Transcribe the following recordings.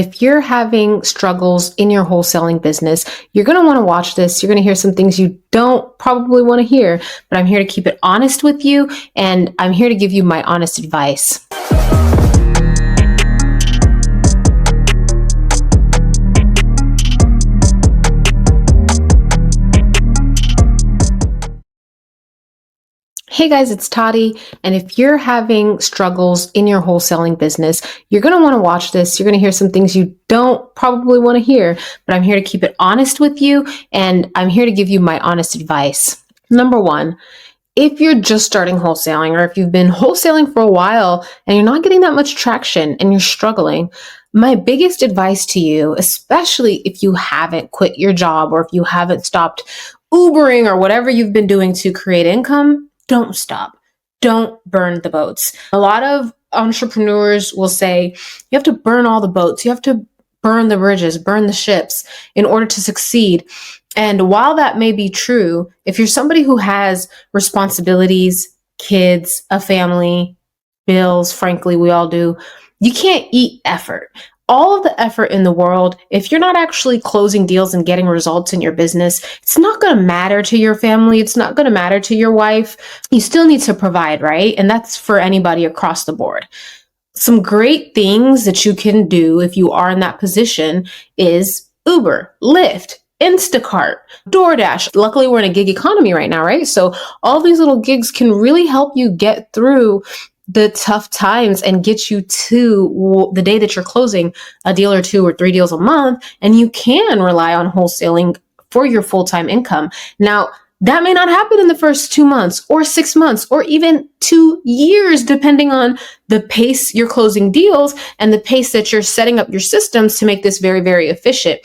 If you're having struggles in your wholesaling business, you're going to want to watch this. You're going to hear some things you don't probably want to hear, but I'm here to keep it honest with you, and I'm here to give you my honest advice. Hey guys, it's Toddy, and if you're having struggles in your wholesaling business, you're going to want to watch this. You're going to hear some things you don't probably want to hear, but I'm here to keep it honest with you, and I'm here to give you my honest advice. Number one, if you're just starting wholesaling, or if you've been wholesaling for a while and you're not getting that much traction and you're struggling, my biggest advice to you, especially if you haven't quit your job or if you haven't stopped Ubering or whatever you've been doing to create income, don't stop. Don't burn the boats. A lot of entrepreneurs will say, you have to burn all the boats. You have to burn the bridges, burn the ships in order to succeed. And while that may be true, if you're somebody who has responsibilities, kids, a family, bills, frankly, we all do, you can't eat effort. All of the effort in the world, if you're not actually closing deals and getting results in your business, it's not going to matter to your family. It's not going to matter to your wife. You still need to provide, right? And that's for anybody across the board. Some great things that you can do if you are in that position is Uber, Lyft, Instacart, DoorDash. Luckily, we're in a gig economy right now, right? So all these little gigs can really help you get through the tough times and get you to the day that you're closing a deal or two or 3 deals a month, and you can rely on wholesaling for your full-time income. Now, that may not happen in the first 2 months or 6 months or even 2 years, depending on the pace you're closing deals and the pace that you're setting up your systems to make this very, very efficient.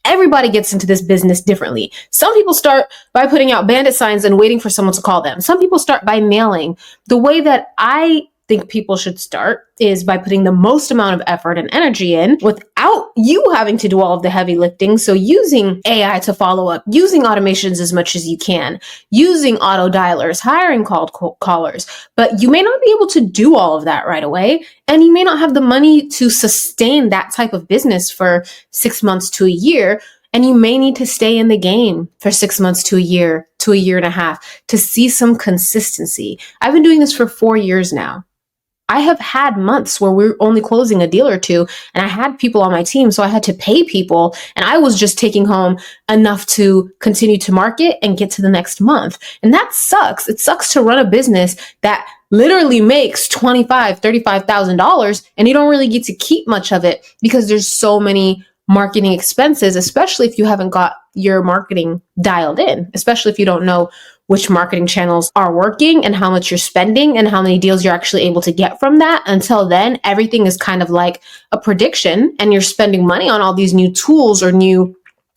Everybody gets into this business differently. Some people start by putting out bandit signs and waiting for someone to call them. Some people start by mailing. The way that I think people should start is by putting the most amount of effort and energy in without you having to do all of the heavy lifting. So using AI to follow up, using automations as much as you can, using auto dialers, hiring cold callers. But you may not be able to do all of that right away. And you may not have the money to sustain that type of business for 6 months to a year. And you may need to stay in the game for 6 months to a year and a half to see some consistency. I've been doing this for 4 years now. I have had months where we're only closing a deal or two, and I had people on my team, so I had to pay people, and I was just taking home enough to continue to market and get to the next month. And that sucks. It sucks to run a business that literally makes $25,000, $35,000, and you don't really get to keep much of it because there's so many marketing expenses, especially if you haven't got your marketing dialed in, especially if you don't know which marketing channels are working and how much you're spending and how many deals you're actually able to get from that. Until then, everything is kind of like a prediction, and you're spending money on all these new tools or new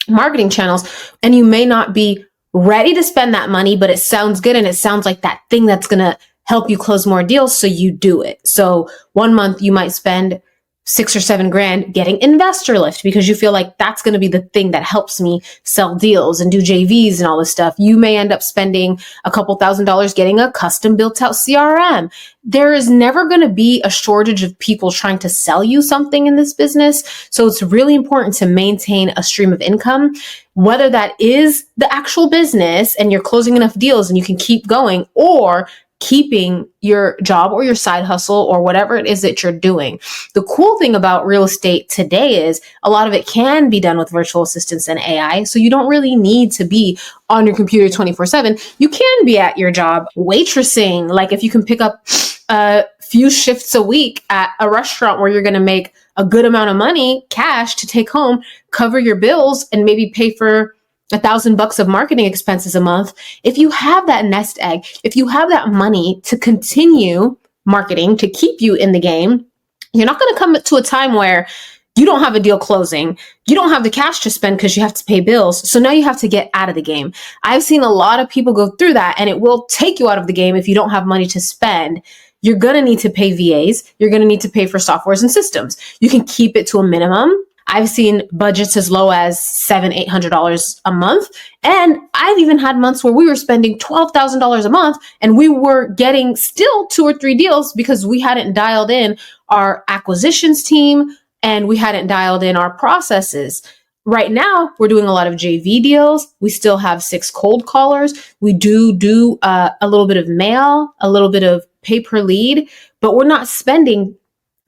marketing channels, and you may not be ready to spend that money, but it sounds good and it sounds like that thing that's going to help you close more deals, so you do it. So 1 month you might spend $6 or $7 grand getting investor lift because you feel like that's going to be the thing that helps me sell deals and do JVs and all this stuff. You may end up spending a couple $1,000s getting a custom built out CRM. There is never going to be a shortage of people trying to sell you something in this business. So it's really important to maintain a stream of income, whether that is the actual business and you're closing enough deals and you can keep going, or keeping your job or your side hustle or whatever it is that you're doing. The cool thing about real estate today is a lot of it can be done with virtual assistants and AI. So you don't really need to be on your computer 24/7. You can be at your job waitressing. Like if you can pick up a few shifts a week at a restaurant where you're going to make a good amount of money, cash to take home, cover your bills, and maybe pay for $1,000 of marketing expenses a month. If you have that nest egg, if you have that money to continue marketing, to keep you in the game, you're not going to come to a time where you don't have a deal closing. You don't have the cash to spend because you have to pay bills. So now you have to get out of the game. I've seen a lot of people go through that, and it will take you out of the game if you don't have money to spend. You're going to need to pay VAs. You're going to need to pay for softwares and systems. You can keep it to a minimum. I've seen budgets as low as $700, $800 a month. And I've even had months where we were spending $12,000 a month and we were getting still 2 or 3 deals because we hadn't dialed in our acquisitions team and we hadn't dialed in our processes. Right now, we're doing a lot of JV deals. We still have 6 cold callers. We do a little bit of mail, a little bit of pay per lead, but we're not spending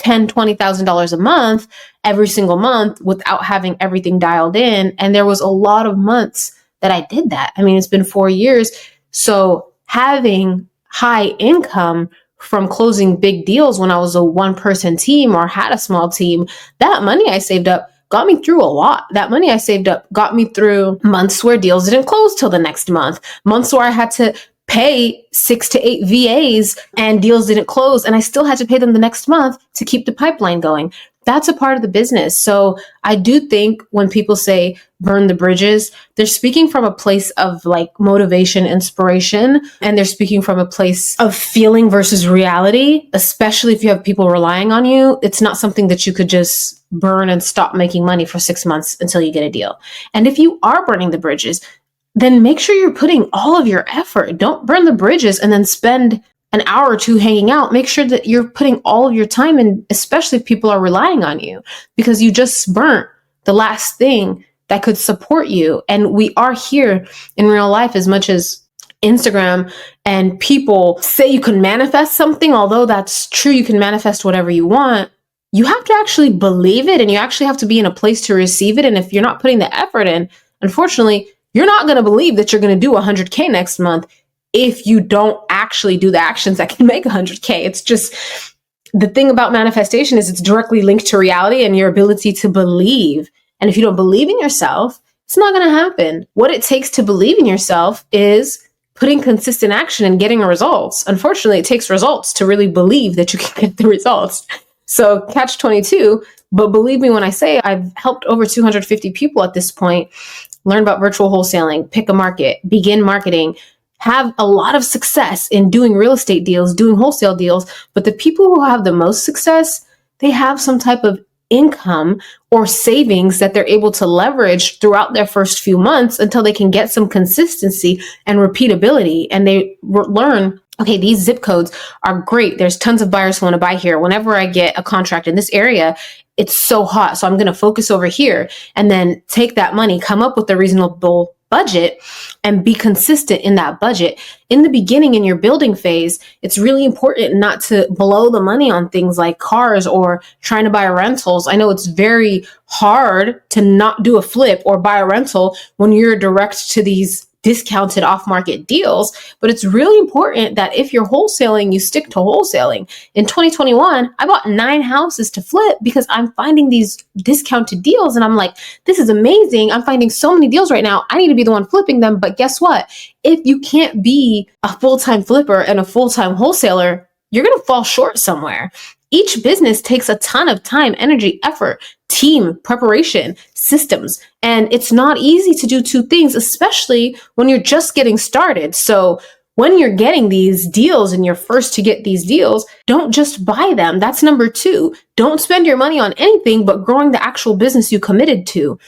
$10,000-$20,000 a month every single month without having everything dialed in. And there was a lot of months that I did that. I mean, it's been 4 years. So having high income from closing big deals when I was a one-person team or had a small team, that money I saved up got me through a lot. That money I saved up got me through months where deals didn't close till the next month, months where I had to pay 6 to 8 VAs and deals didn't close, and I still had to pay them the next month to keep the pipeline going. That's a part of the business. So I do think when people say burn the bridges, they're speaking from a place of like motivation, inspiration, and they're speaking from a place of feeling versus reality, especially if you have people relying on you. It's not something that you could just burn and stop making money for 6 months until you get a deal. And if you are burning the bridges, then make sure you're putting all of your effort. Don't burn the bridges and then spend an hour or two hanging out. Make sure that you're putting all of your time in, especially if people are relying on you, because you just burnt the last thing that could support you. And we are here in real life as much as Instagram and people say you can manifest something, although that's true, you can manifest whatever you want. You have to actually believe it, and you actually have to be in a place to receive it. And if you're not putting the effort in, unfortunately, you're not going to believe that you're going to do 100K next month if you don't actually do the actions that can make 100K. It's just the thing about manifestation is it's directly linked to reality and your ability to believe. And if you don't believe in yourself, it's not going to happen. What it takes to believe in yourself is putting consistent action and getting results. Unfortunately, it takes results to really believe that you can get the results. So catch 22. But believe me when I say I've helped over 250 people at this point learn about virtual wholesaling, pick a market, begin marketing, have a lot of success in doing real estate deals, doing wholesale deals. But the people who have the most success, they have some type of income or savings that they're able to leverage throughout their first few months until they can get some consistency and repeatability. And they learn, okay, these zip codes are great. There's tons of buyers who want to buy here. Whenever I get a contract in this area, it's so hot. So I'm going to focus over here and then take that money, come up with a reasonable budget and be consistent in that budget. In the beginning, in your building phase, it's really important not to blow the money on things like cars or trying to buy rentals. I know it's very hard to not do a flip or buy a rental when you're direct to these discounted off-market deals, but it's really important that if you're wholesaling, you stick to wholesaling. In 2021, I bought 9 houses to flip because I'm finding these discounted deals and I'm like, this is amazing. I'm finding so many deals right now. I need to be the one flipping them. But guess what? If you can't be a full-time flipper and a full-time wholesaler, you're going to fall short somewhere. Each business takes a ton of time, energy, effort, team, preparation, systems. And it's not easy to do 2 things, especially when you're just getting started. So when you're getting these deals and you're first to get these deals, don't just buy them. That's number 2. Don't spend your money on anything but growing the actual business you committed to.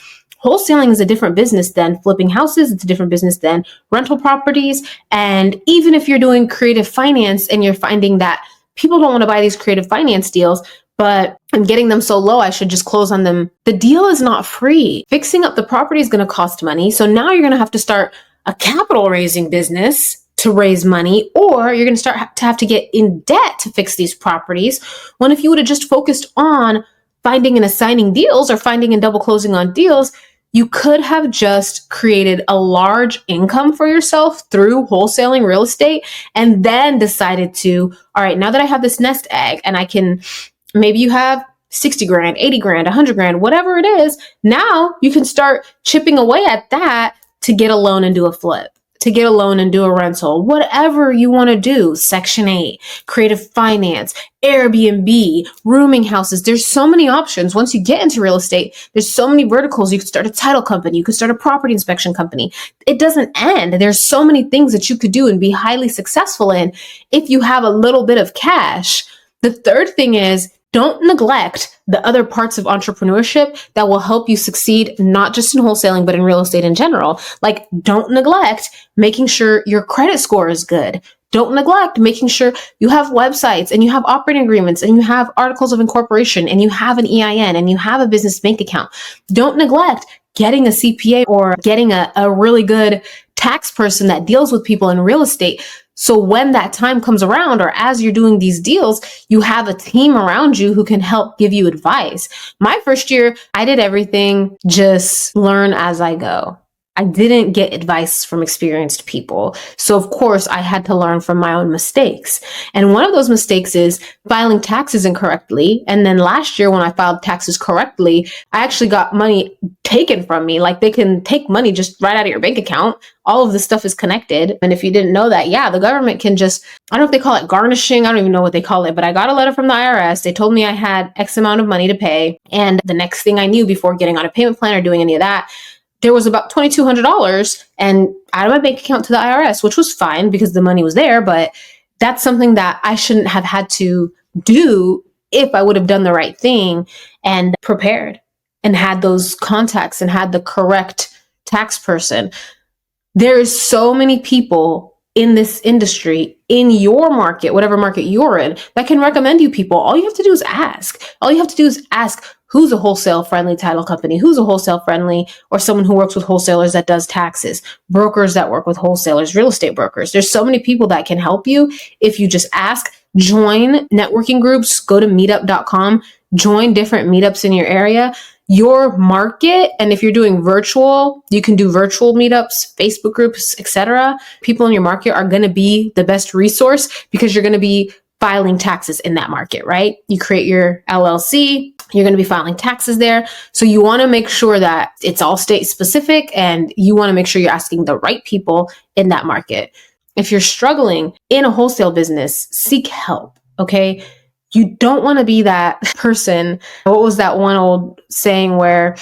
Wholesaling is a different business than flipping houses. It's a different business than rental properties. And even if you're doing creative finance and you're finding that people don't want to buy these creative finance deals, but I'm getting them so low, I should just close on them. The deal is not free. Fixing up the property is going to cost money. So now you're going to have to start a capital raising business to raise money, or you're going to start to have to get in debt to fix these properties. When if you would have just focused on finding and assigning deals or finding and double closing on deals, you could have just created a large income for yourself through wholesaling real estate and then decided to, all right, now that I have this nest egg and I can, maybe you have 60 grand, 80 grand, 100 grand, whatever it is. Now you can start chipping away at that to get a loan and do a flip, to get a loan and do a rental, whatever you want to do. Section 8, creative finance, Airbnb, rooming houses. There's so many options. Once you get into real estate, there's so many verticals. You could start a title company. You could start a property inspection company. It doesn't end. There's so many things that you could do and be highly successful in if you have a little bit of cash. The third thing is, don't neglect the other parts of entrepreneurship that will help you succeed, not just in wholesaling, but in real estate in general. Like, don't neglect making sure your credit score is good. Don't neglect making sure you have websites and you have operating agreements and you have articles of incorporation and you have an EIN and you have a business bank account. Don't neglect getting a CPA or getting a really good tax person that deals with people in real estate. So when that time comes around, or as you're doing these deals, you have a team around you who can help give you advice. My first year, I did everything, just learn as I go. I didn't get advice from experienced people. So of course I had to learn from my own mistakes. And one of those mistakes is filing taxes incorrectly. And then last year when I filed taxes correctly, I actually got money taken from me. Like they can take money just right out of your bank account. All of this stuff is connected. And if you didn't know that, yeah, the government can just, I don't know if they call it garnishing. I don't even know what they call it, but I got a letter from the IRS. They told me I had X amount of money to pay. And the next thing I knew before getting on a payment plan or doing any of that, there was about $2,200 and out of my bank account to the IRS, which was fine because the money was there. But that's something that I shouldn't have had to do if I would have done the right thing and prepared and had those contacts and had the correct tax person. There is so many people in this industry, in your market, whatever market you're in, that can recommend you people. All you have to do is ask. All you have to do is ask, who's a wholesale friendly title company? Who's a wholesale friendly or someone who works with wholesalers that does taxes, brokers that work with wholesalers, real estate brokers. There's so many people that can help you if you just ask. Join networking groups, go to meetup.com, join different meetups in your area, your market. And if you're doing virtual, you can do virtual meetups, Facebook groups, etc. People in your market are going to be the best resource because you're going to be filing taxes in that market, right? You create your LLC, you're going to be filing taxes there. So you want to make sure that it's all state specific and you want to make sure you're asking the right people in that market. If you're struggling in a wholesale business, seek help, okay? You don't want to be that person. What was that one old saying where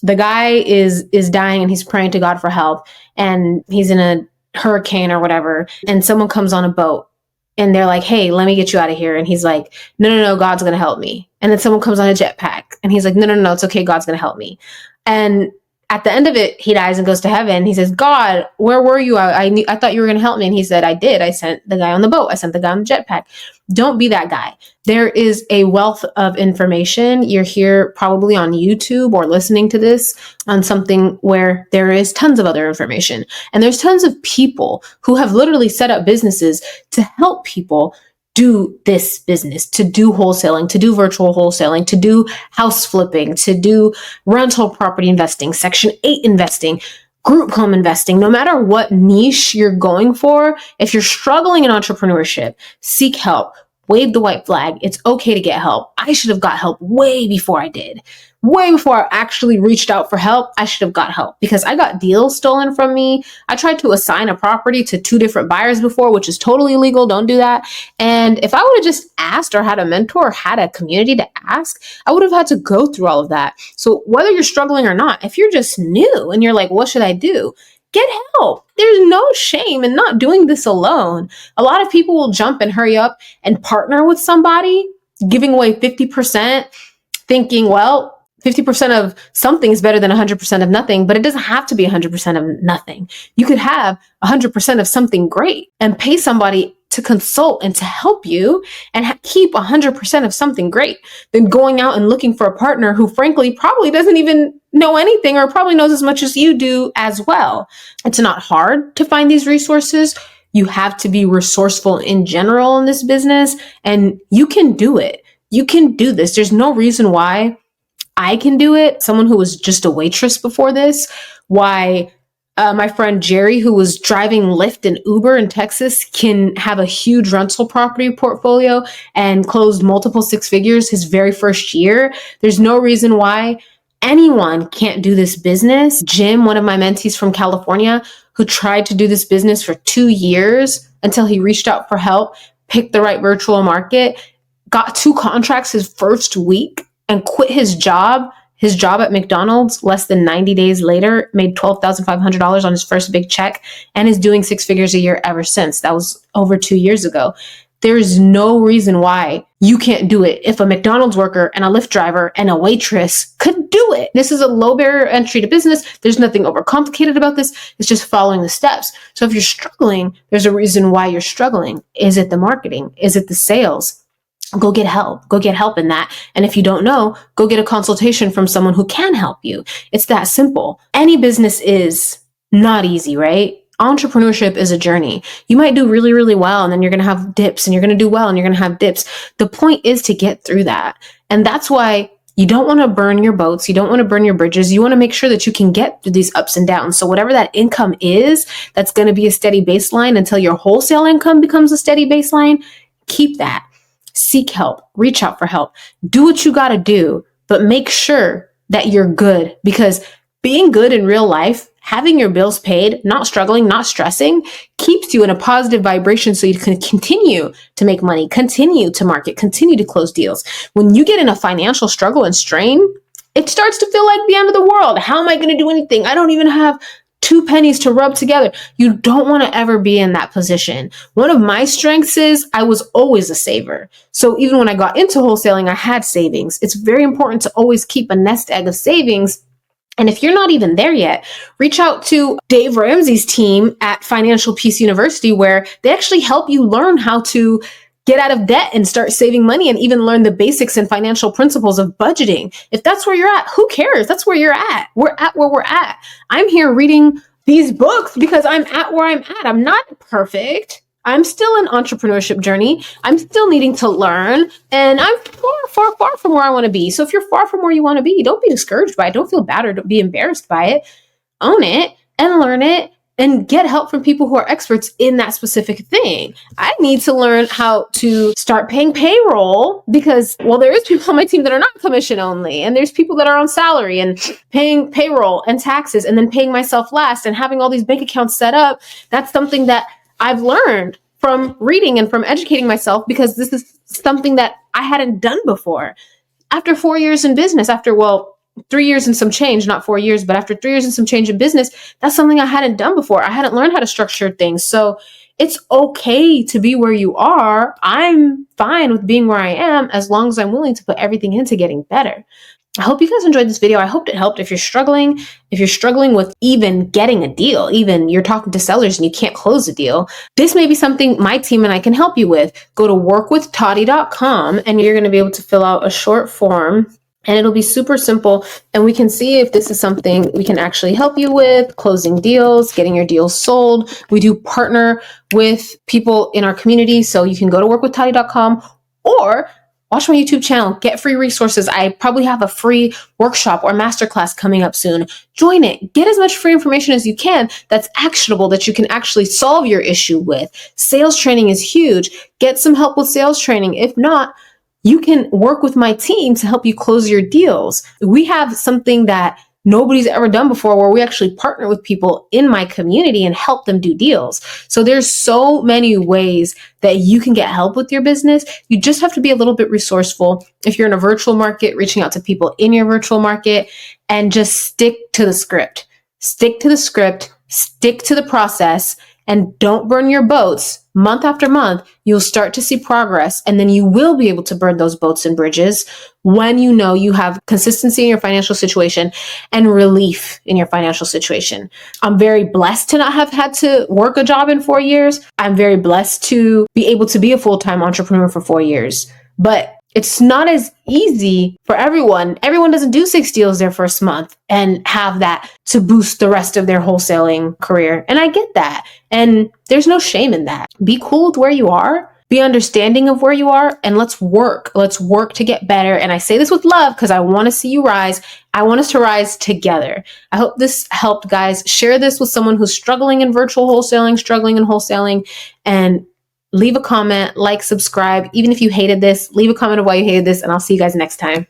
the guy is dying and he's praying to God for help and he's in a hurricane or whatever, and someone comes on a boat and they're like, hey, let me get you out of here. And he's like, no, God's going to help me. And then someone comes on a jetpack and he's like, no, it's okay. God's going to help me. And at the end of it, he dies and goes to heaven. He says, God, where were you? I thought you were going to help me. And he said, I did. I sent the guy on the boat. I sent the guy on the jetpack. Don't be that guy. There is a wealth of information. You're here probably on YouTube or listening to this on something where there is tons of other information. And there's tons of people who have literally set up businesses to help people do this business, to do wholesaling, to do virtual wholesaling, to do house flipping, to do rental property investing, Section 8 investing, group home investing. No matter what niche you're going for, if you're struggling in entrepreneurship, seek help. Wave the white flag. It's okay to get help. I should have got help way before I did. Way before I actually reached out for help, I should have got help because I got deals stolen from me. I tried to assign a property to 2 different buyers before, which is totally illegal. Don't do that. And if I would have just asked or had a mentor or had a community to ask, I would have had to go through all of that. So whether you're struggling or not, if you're just new and you're like, what should I do? Get help. There's no shame in not doing this alone. A lot of people will jump and hurry up and partner with somebody, giving away 50%, thinking, well, 50% of something is better than 100% of nothing, but it doesn't have to be 100% of nothing. You could have 100% of something great and pay somebody to consult and to help you and keep 100% of something great than going out and looking for a partner who frankly probably doesn't even know anything or probably knows as much as you do as well. It's not hard to find these resources. You have to be resourceful in general in this business, and you can do it. You can do this. There's no reason why I can do it. Someone who was just a waitress before this, why my friend Jerry, who was driving Lyft and Uber in Texas, can have a huge rental property portfolio and closed multiple 6 figures his very first year. There's no reason why anyone can't do this business. Jim, one of my mentees from California, who tried to do this business for 2 years until he reached out for help, picked the right virtual market, got 2 contracts his first week, and quit his job at McDonald's less than 90 days later, made $12,500 on his first big check, and is doing 6 figures a year ever since. That was over 2 years ago. There's no reason why you can't do it if a McDonald's worker and a Lyft driver and a waitress could do it. This is a low barrier entry to business. There's nothing overcomplicated about this. It's just following the steps. So if you're struggling, there's a reason why you're struggling. Is it the marketing? Is it the sales? Go get help. Go get help in that. And if you don't know, go get a consultation from someone who can help you. It's that simple. Any business is not easy, right? Entrepreneurship is a journey. You might do really, really well, and then you're going to have dips, and you're going to do well, and you're going to have dips. The point is to get through that. And that's why you don't want to burn your boats. You don't want to burn your bridges. You want to make sure that you can get through these ups and downs. So whatever that income is, that's going to be a steady baseline until your wholesale income becomes a steady baseline. Keep that. Seek help. Reach out for help. Do what you got to do, but make sure that you're good, because being good in real life, having your bills paid, not struggling, not stressing, keeps you in a positive vibration so you can continue to make money, continue to market, continue to close deals. When you get in a financial struggle and strain, it starts to feel like the end of the world. How am I going to do anything? I don't even have 2 pennies to rub together. You don't want to ever be in that position. One of my strengths is I was always a saver. So even when I got into wholesaling, I had savings. It's very important to always keep a nest egg of savings. And if you're not even there yet, reach out to Dave Ramsey's team at Financial Peace University, where they actually help you learn how to get out of debt and start saving money, and even learn the basics and financial principles of budgeting. If that's where you're at, who cares? That's where you're at. We're at where we're at. I'm here reading these books because I'm at where I'm at. I'm not perfect. I'm still in entrepreneurship journey. I'm still needing to learn, and I'm far from where I want to be. So if you're far from where you want to be, don't be discouraged by it. Don't feel bad or don't be embarrassed by it. Own it and learn it and get help from people who are experts in that specific thing. I need to learn how to start paying payroll because, well, there is people on my team that are not commission only, and there's people that are on salary and paying payroll and taxes and then paying myself last and having all these bank accounts set up. That's something that I've learned from reading and from educating myself, because this is something that I hadn't done before. After 4 years in business, 3 years and some change, not 4 years, but after 3 years and some change in business, that's something I hadn't done before. I hadn't learned how to structure things. So it's okay to be where you are. I'm fine with being where I am as long as I'm willing to put everything into getting better. I hope you guys enjoyed this video. I hope it helped. If you're struggling with even getting a deal, even you're talking to sellers and you can't close a deal, this may be something my team and I can help you with. Go to workwithtati.com and you're going to be able to fill out a short form, and it'll be super simple. And we can see if this is something we can actually help you with, closing deals, getting your deals sold. We do partner with people in our community. So you can go to workwithtati.com or watch my YouTube channel, get free resources. I probably have a free workshop or masterclass coming up soon. Join it. Get as much free information as you can that's actionable, that you can actually solve your issue with. Sales training is huge. Get some help with sales training. If not, you can work with my team to help you close your deals. We have something that nobody's ever done before, where we actually partner with people in my community and help them do deals. So there's so many ways that you can get help with your business. You just have to be a little bit resourceful. If you're in a virtual market, reaching out to people in your virtual market, and just stick to the script. Stick to the script, stick to the process, and don't burn your boats. Month after month, you'll start to see progress, and then you will be able to burn those boats and bridges when you know you have consistency in your financial situation and relief in your financial situation. I'm very blessed to not have had to work a job in 4 years. I'm very blessed to be able to be a full-time entrepreneur for 4 years, but it's not as easy for everyone. Everyone doesn't do 6 deals their first month and have that to boost the rest of their wholesaling career. And I get that. And there's no shame in that. Be cool with where you are. Be understanding of where you are, and let's work. Let's work to get better. And I say this with love because I want to see you rise. I want us to rise together. I hope this helped, guys. Share this with someone who's struggling in virtual wholesaling, struggling in wholesaling, and leave a comment, like, subscribe. Even if you hated this, leave a comment of why you hated this, and I'll see you guys next time.